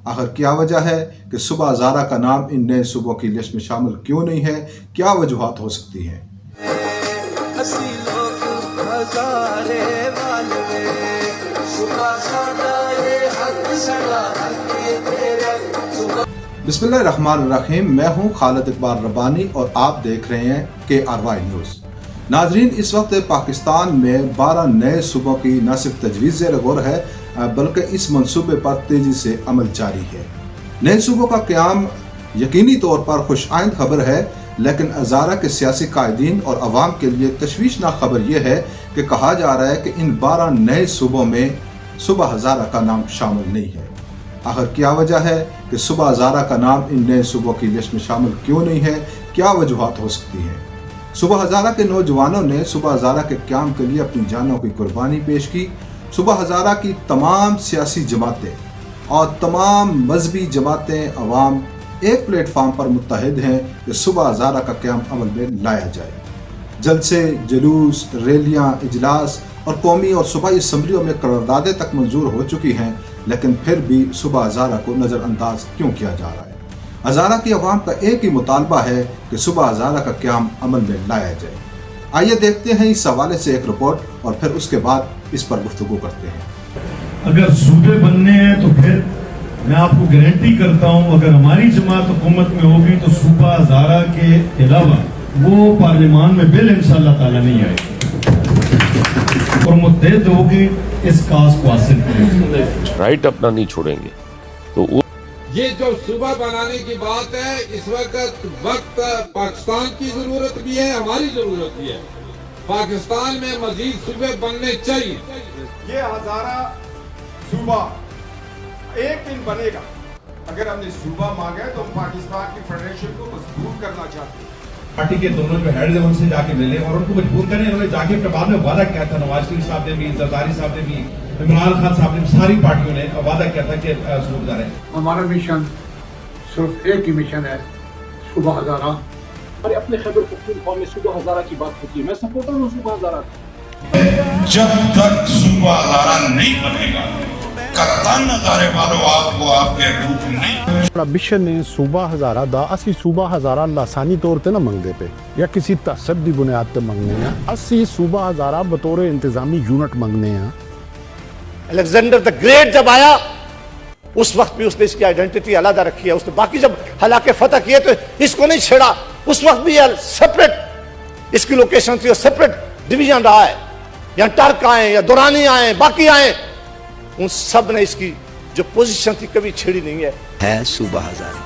آخر کیا وجہ ہے کہ صوبہ ہزارہ کا نام ان نئے صوبوں کی لسٹ میں شامل کیوں نہیں ہے؟ کیا وجوہات ہو سکتی ہیں؟ بسم اللہ الرحمن الرحیم، میں ہوں خالد اقبال ربانی اور آپ دیکھ رہے ہیں KRY نیوز۔ ناظرین، اس وقت پاکستان میں 12 نئے صوبوں کی نہ صرف تجویز زیر غور ہے بلکہ اس منصوبے پر تیزی سے عمل جاری ہے۔ نئے صوبوں کا قیام یقینی طور پر خوش آئند خبر ہے، لیکن ہزارہ کے سیاسی قائدین اور عوام کے لیے تشویشناک خبر یہ ہے کہ کہا جا رہا ہے کہ ان 12 نئے صوبوں میں صوبہ ہزارہ کا نام شامل نہیں ہے۔ آخر کیا وجہ ہے کہ صوبہ ہزارہ کا نام ان نئے صوبوں کی لسٹ میں شامل کیوں نہیں ہے؟ کیا وجوہات ہو سکتی ہیں؟ صوبہ ہزارہ کے نوجوانوں نے صوبہ ہزارہ کے قیام کے لیے اپنی جانوں کی قربانی پیش کی۔ صوبہ ہزارہ کی تمام سیاسی جماعتیں اور تمام مذہبی جماعتیں، عوام ایک پلیٹ فارم پر متحد ہیں کہ صوبہ ہزارہ کا قیام عمل میں لایا جائے۔ جلسے، جلوس، ریلیاں، اجلاس اور قومی اور صوبائی اسمبلیوں میں قراردادیں تک منظور ہو چکی ہیں، لیکن پھر بھی صوبہ ہزارہ کو نظر انداز کیوں کیا جا رہا ہے؟ ہزارہ کی عوام کا ایک ہی مطالبہ ہے کہ صوبہ ہزارہ کا قیام عمل میں لایا جائے۔ آئیے دیکھتے ہیں اس حوالے سے ایک رپورٹ اور پھر اس کے بعد اس پر گفتگو کرتے ہیں۔ اگر صوبے بننے ہیں تو پھر میں آپ کو گارنٹی کرتا ہوں، اگر ہماری جماعت حکومت میں ہوگی تو صوبہ ہزارہ کے علاوہ وہ پارلیمان میں بل انشاءاللہ تعالی نہیں آئے گا اور متحد ہوگی اس کاز کو حاصل کریں گے۔ رائٹ اپنا نہیں چھوڑیں گے تو یہ جو صوبہ بنانے کی بات ہے، اس وقت پاکستان کی ضرورت بھی ہے، ہماری ضرورت بھی ہے۔ پاکستان میں مزید صوبے بننے چاہیے۔ یہ ہزارہ صوبہ ایک دن بنے گا۔ اگر ہم نے صوبہ مانگا ہے تو ہم پاکستان کی فیڈریشن کو مضبوط کرنا چاہتے ہیں۔ پارٹی کے دونوں جو ہیڈ ہیں ان سے جا کے ملیں اور ان کو مجبور کریں۔ انہوں نے جا کے بعد میں وعدہ کیا تھا، نواز شریف صاحب نے بھی، زرداری صاحب نے بھی، عمران خان صاحب نے بھی، ساری پارٹیوں نے وعدہ کیا تھا کہ صوبہ ہزارہ ہے۔ ہمارا مشن صرف ایک ہی مشن ہے، صوبہ ہزارہ۔ ہمارے اپنے خیبر پختونخوا میں صوبہ ہزارہ کی بات ہوتی ہے، میں سپورٹر ہوں صوبہ ہزارہ کا۔ جب تک صوبہ ہزارہ نہیں بنے گا، قطن ہزارے والوں آپ کو آپ کے روپ نہیں۔ مشن ہے صوبہ ہزارہ دا، اسی صوبہ ہزارہ لاسانی طور تے نہ منگتے پہ یا کسی تعصب دی بنیاد تے منگنے ہیں، اسی صوبہ ہزارہ بطور انتظامی یونٹ منگنے ہیں۔ الیگزینڈر دا گریٹ جب آیا اس وقت بھی اس نے اس کی آئیڈینٹی علیحدہ رکھی ہے۔ اس نے باقی جب حلاقے فتح کیے تو اس کو نہیں چھیڑا، اس وقت بھی یہ سپریٹ اس کی لوکیشن تھی اور سپریٹ ڈویژن رہا ہے۔ یا ٹرک آئے یا دورانی آئے، باقی آئے، ان سب نے اس کی جو پوزیشن تھی کبھی چھیڑی نہیں ہے۔ صوبہ ہزارہ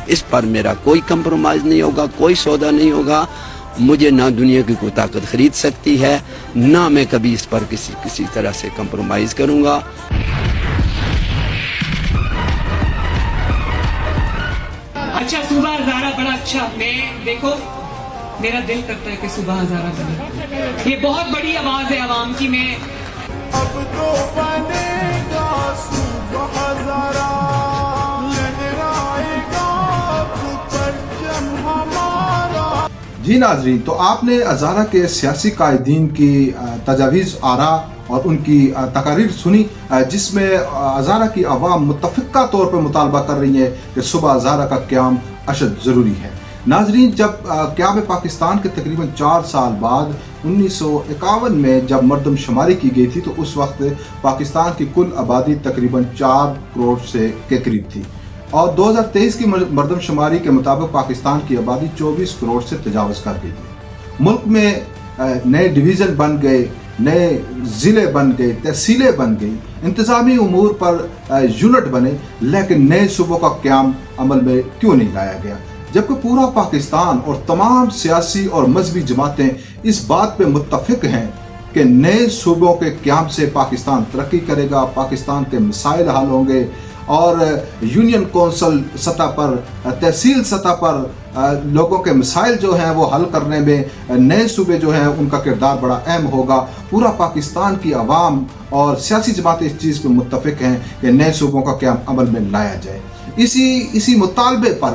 اس پر میرا کوئی کمپرومائز نہیں ہوگا، کوئی سودا نہیں ہوگا۔ مجھے نہ دنیا کی کوئی طاقت خرید سکتی ہے، نہ میں کبھی اس پر کسی طرح سے کمپرومائز کروں گا۔ اچھا، صوبہ ہزارہ بڑا اچھا، میں دیکھو میرا دل کرتا ہے کہ صوبہ ہزارہ بنے۔ یہ بہت بڑی آواز ہے عوام کی۔ میں اب تو بنے گا صوبہ ہزارہ، لہرائے گا پرچم ہمارا۔ جی ناظرین، تو آپ نے ہزارہ کے سیاسی قائدین کی تجاویز، آراء اور ان کی تقاریر سنی، جس میں ہزارہ کی عوام متفقہ طور پر مطالبہ کر رہی ہے کہ صوبہ ہزارہ کا قیام اشد ضروری ہے۔ ناظرین، جب قیام پاکستان کے تقریباً 4 سال بعد 1951 میں جب مردم شماری کی گئی تھی تو اس وقت پاکستان کی کل آبادی تقریباً 4 کروڑ کے قریب تھی، اور 2023 کی مردم شماری کے مطابق پاکستان کی آبادی 24 کروڑ سے تجاوز کر گئی ہے۔ ملک میں نئے ڈویژن بن گئے، نئے ضلع بن گئے، تحصیلیں بن گئی، انتظامی امور پر یونٹ بنے، لیکن نئے صوبوں کا قیام عمل میں کیوں نہیں لایا گیا؟ جبکہ پورا پاکستان اور تمام سیاسی اور مذہبی جماعتیں اس بات پہ متفق ہیں کہ نئے صوبوں کے قیام سے پاکستان ترقی کرے گا، پاکستان کے مسائل حل ہوں گے، اور یونین کونسل سطح پر، تحصیل سطح پر لوگوں کے مسائل جو ہیں وہ حل کرنے میں نئے صوبے جو ہیں ان کا کردار بڑا اہم ہوگا۔ پورا پاکستان کی عوام اور سیاسی جماعتیں اس چیز پہ متفق ہیں کہ نئے صوبوں کا قیام عمل میں لایا جائے۔ اسی مطالبے پر